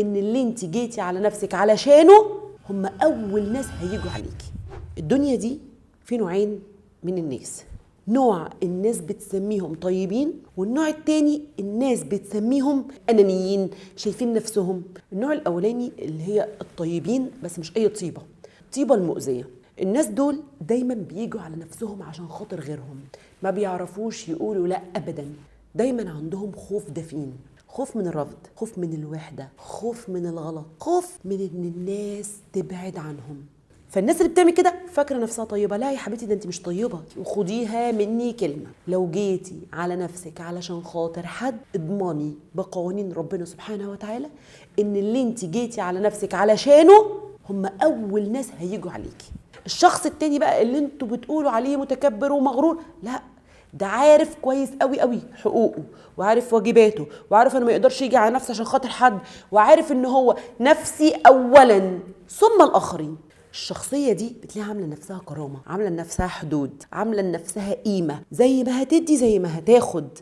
ان اللي انت جيتي على نفسك علشانه هم اول ناس هيجوا عليكي. الدنيا دي في نوعين من الناس، نوع الناس بتسميهم طيبين، والنوع التاني الناس بتسميهم أنانيين شايفين نفسهم. النوع الأولاني اللي هي الطيبين، بس مش أي طيبة، الطيبة المؤذية. الناس دول دايما بيجوا على نفسهم عشان خاطر غيرهم، ما بيعرفوش يقولوا لا أبدا. دايما عندهم خوف دفين، خوف من الرفض، خوف من الوحدة، خوف من الغلط، خوف من ان الناس تبعد عنهم. فالناس اللي بتعمل كده فاكره نفسها طيبه. لا يا حبيبتي، ده انت مش طيبه. وخديها مني كلمه، لو جيتي على نفسك علشان خاطر حد، اضمني بقوانين ربنا سبحانه وتعالى ان اللي انت جيتي على نفسك علشانه هم اول ناس هيجوا عليكي. الشخص التاني بقى اللي انتوا بتقولوا عليه متكبر ومغرور، لا، ده عارف كويس قوي قوي حقوقه، وعارف واجباته، وعارف انه ما يقدرش يجي على نفسه عشان خاطر حد، وعارف ان هو نفسي اولا ثم الاخرين. الشخصية دي بتلاقيها عاملة لنفسها كرامة، عاملة لنفسها حدود، عاملة لنفسها قيمة، زي ما هتدي زي ما هتاخد.